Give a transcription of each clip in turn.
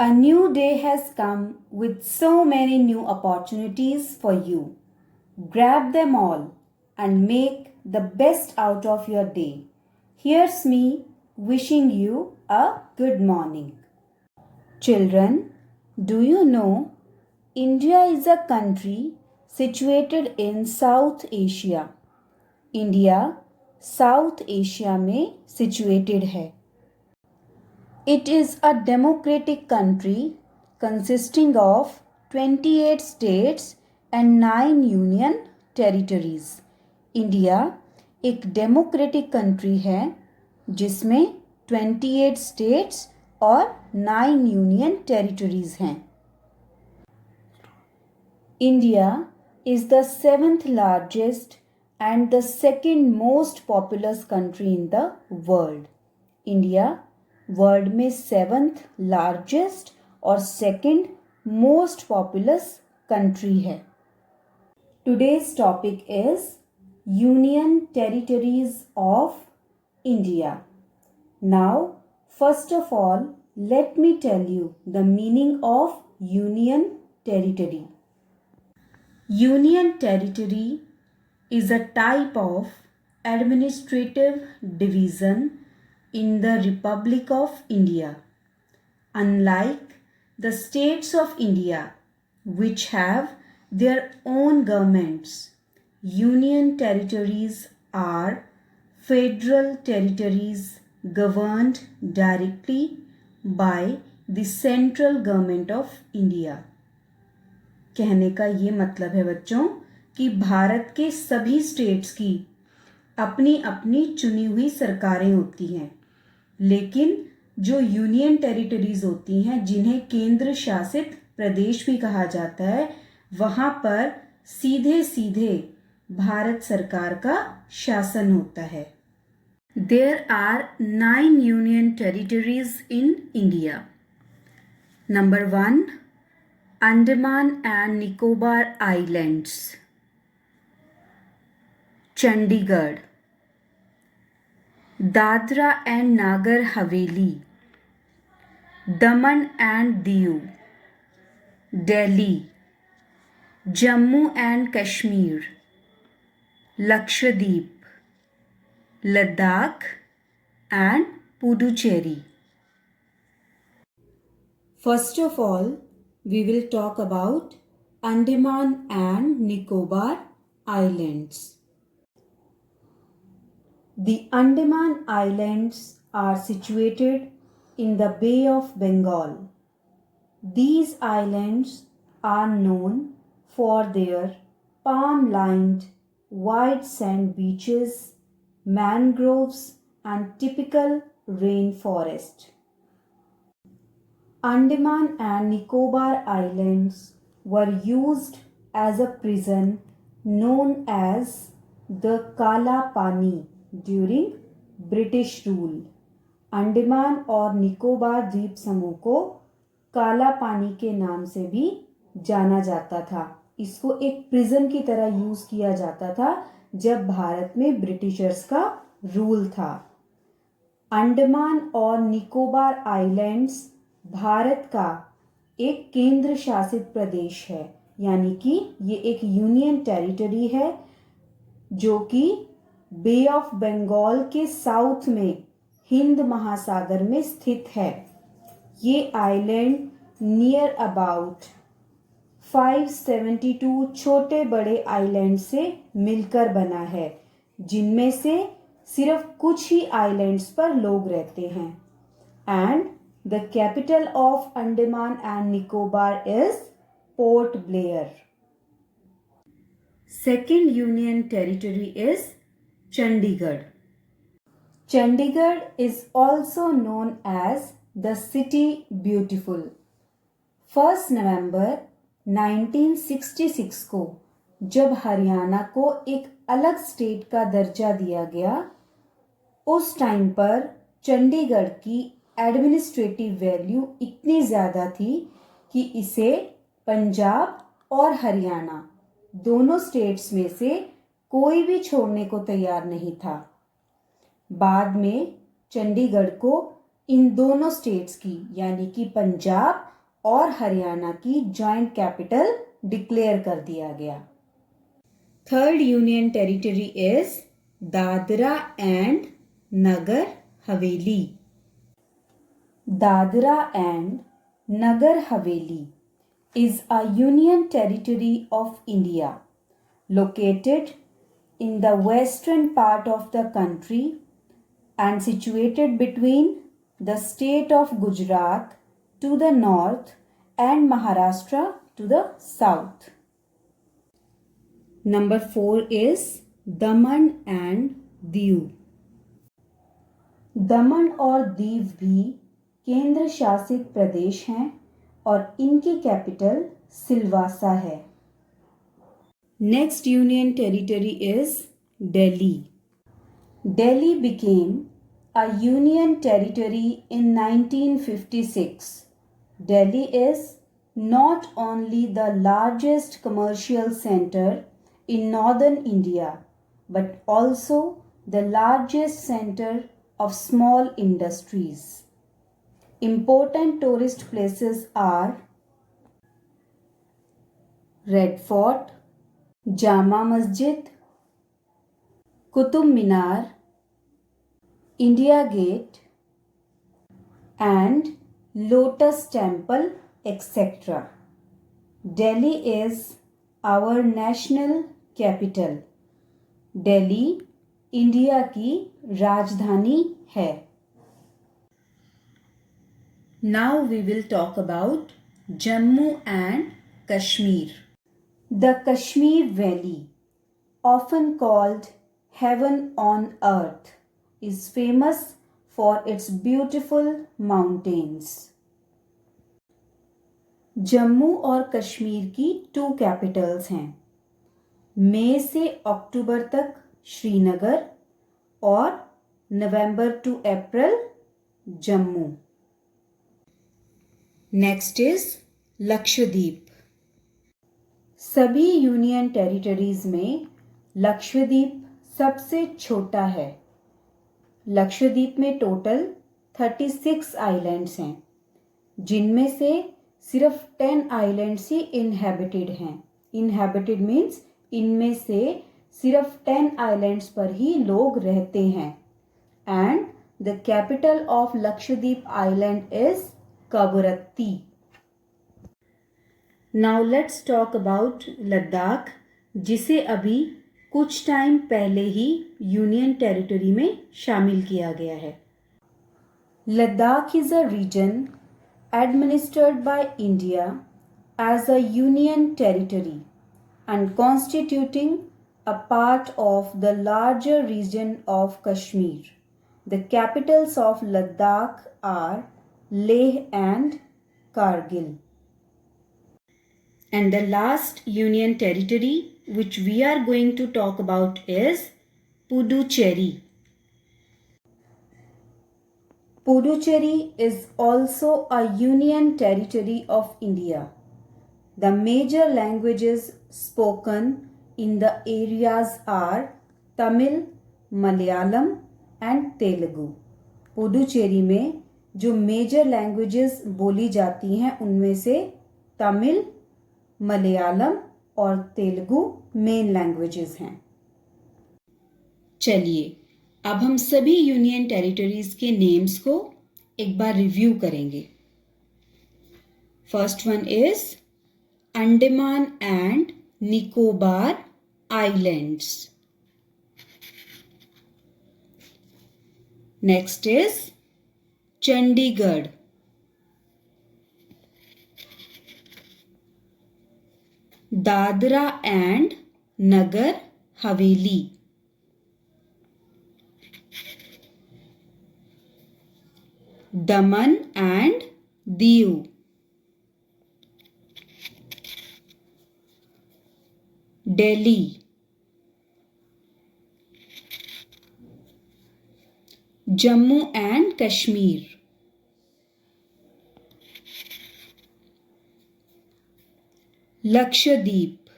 A new day has come with so many new opportunities for you. Grab them all and make the best out of your day. Here's me wishing you a good morning. Children, do you know India is a country situated in South Asia. India South Asia में situated है. It is a democratic country consisting of 28 states and 9 union territories. India एक democratic country है जिसमें 28 states और 9 union territories हैं. India is the 7th largest and the 2nd most populous country in the world. India world में 7th largest और 2nd most populous country है. Today's topic is union territories of India. Now first of all let me tell you the meaning of union territory. Union territory is a type of administrative division in the Republic of India. Unlike the states of India, which have their own governments, union territories are federal territories governed directly by the central government of India. कहने का ये मतलब है बच्चों कि भारत के सभी states की अपनी अपनी चुनी हुई सरकारें होती हैं, लेकिन जो यूनियन टेरिटरीज होती हैं जिन्हें केंद्र शासित प्रदेश भी कहा जाता है, वहाँ पर सीधे सीधे भारत सरकार का शासन होता है. There are 9 union territories in India. Number 1, Andaman and Nicobar Islands, Chandigarh. Dadra and Nagar Haveli, Daman and Diu, Delhi. Jammu and Kashmir, Lakshadweep, Ladakh and Puducherry. First of all, we will talk about Andaman and Nicobar Islands. The Andaman Islands are situated in the Bay of Bengal. These islands are known for their palm-lined white sand beaches, mangroves and typical rainforest. Andaman and Nicobar Islands were used as a prison known as the Kala Pani during British rule. Andaman और निकोबार द्वीप समूह को काला पानी के नाम से भी जाना जाता था. इसको एक प्रिजन की तरह यूज किया जाता था जब भारत में ब्रिटिशर्स का रूल था. अंडमान और निकोबार आइलैंड्स भारत का एक केंद्र शासित प्रदेश है, यानी कि ये एक यूनियन टेरिटरी है जो कि बे ऑफ बंगाल के साउथ में हिंद महासागर में स्थित है. ये आइलैंड नियर अबाउट 572 छोटे बड़े आइलैंड से मिलकर बना है, जिनमें से सिर्फ कुछ ही आइलैंड्स पर लोग रहते हैं. And the capital of Andaman and Nicobar is port Blair. Second union territory is Chandigarh. Chandigarh is also known as the City Beautiful. 1 नवंबर 1966 को जब हरियाणा को एक अलग स्टेट का दर्जा दिया गया, उस टाइम पर चंडीगढ़ की एडमिनिस्ट्रेटिव वैल्यू इतनी ज़्यादा थी कि इसे पंजाब और हरियाणा दोनों स्टेट्स में से कोई भी छोड़ने को तैयार नहीं था. बाद में चंडीगढ़ को इन दोनों स्टेट्स की यानी कि पंजाब और हरियाणा की जॉइंट कैपिटल डिक्लेयर कर दिया गया। Third union territory is Dadra and Nagar Haveli. Dadra and Nagar Haveli is a union territory of India located in the western part of the country and situated between the state of Gujarat to the north and Maharashtra to the south. Number 4 is Daman and Diu. दमन और दीव भी केंद्र शासित प्रदेश हैं और इनकी capital Silvassa है। Next union territory is Delhi. Delhi became a union territory in 1956. Delhi is not only the largest commercial center in northern India, but also the largest center of small industries. Important tourist places are Red Fort, Jama Masjid, Qutub Minar, India Gate and Lotus Temple, etc. Delhi is our national capital. Delhi India की राजधानी है। Now we will talk about Jammu and Kashmir. The Kashmir Valley, often called Heaven on Earth, is famous for its beautiful mountains. Jammu और कश्मीर की 2 Capitals हैं। मई से अक्टूबर तक श्रीनगर और November to April Jammu. Next is Lakshadweep. सभी यूनियन टेरिटरीज में लक्षद्वीप सबसे छोटा है। लक्षद्वीप में टोटल 36 आइलैंड्स हैं, जिनमें से सिर्फ 10 आइलैंड्स ही इनहैबिटेड हैं। इनहैबिटेड मीन्स इनमें से सिर्फ 10 आइलैंड्स पर ही लोग रहते हैं। And the capital of Lakshadweep island is Kavaratti. Now let's talk about Ladakh, जिसे अभी कुछ टाइम पहले ही यूनियन टेरिटरी में शामिल किया गया है। Ladakh is a region administered by India as a union territory and constituting a part of the larger region of Kashmir. The capitals of Ladakh are Leh and Kargil. And the last union territory which we are going to talk about is Puducherry. Puducherry is also a union territory of India. The major languages spoken in the areas are Tamil, Malayalam and Telugu. Puducherry में जो major languages बोली जाती हैं उनमें से तमिल, मलयालम और Telugu main languages हैं। चलिए अब हम सभी यूनियन टेरिटरीज के नेम्स को एक बार रिव्यू करेंगे। First one is Andaman and Nicobar islands. Next is Chandigarh. Dadra and Nagar Haveli. Daman and Diu. Delhi. Jammu and Kashmir. Lakshadweep.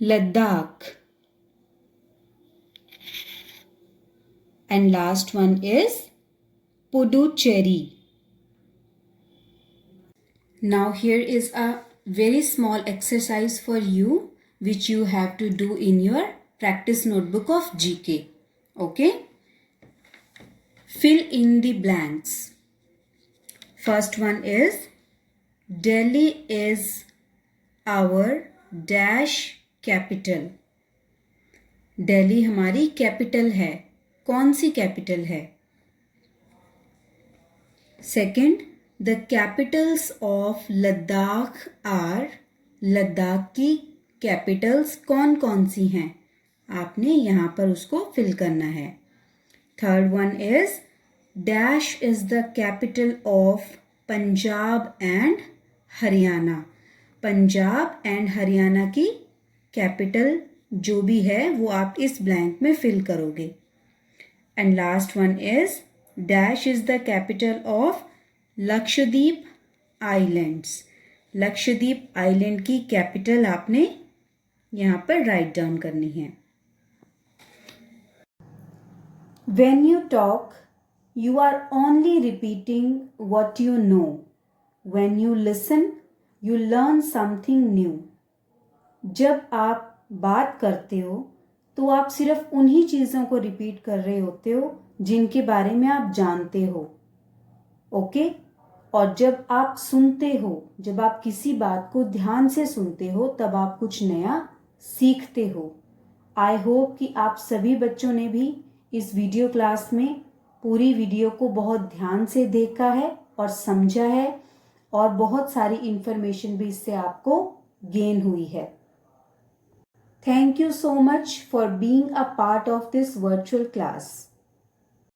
Ladakh And last one is Puducherry. Now here is a very small exercise for you which you have to do in your practice notebook of GK. Okay? Fill in the blanks. First one is Delhi is our dash capital. Delhi हमारी capital है. कौन सी capital है? Second, the capitals of Ladakh are. Ladakh की capitals कौन कौन सी हैं? आपने यहाँ पर उसको फिल करना है. Third one is dash is the capital of Punjab and Haryana. Punjab and Haryana की कैपिटल जो भी है वो आप इस ब्लैंक में फिल करोगे. And last one is dash is the capital of Lakshadweep islands. Lakshadweep island की कैपिटल आपने यहाँ पर राइट डाउन करनी है. When you talk, you are only repeating what you know. When you listen, you learn something new. जब आप बात करते हो तो आप सिर्फ उन्हीं चीज़ों को रिपीट कर रहे होते हो जिनके बारे में आप जानते हो. ओके? और जब आप सुनते हो, जब आप किसी बात को ध्यान से सुनते हो तब आप कुछ नया सीखते हो. आई होप कि आप सभी बच्चों ने भी इस वीडियो क्लास में पूरी वीडियो को बहुत ध्यान से देखा है और समझा है और बहुत सारी इंफॉर्मेशन भी इससे आपको गेन हुई है. Thank you so much for being a part of this virtual class.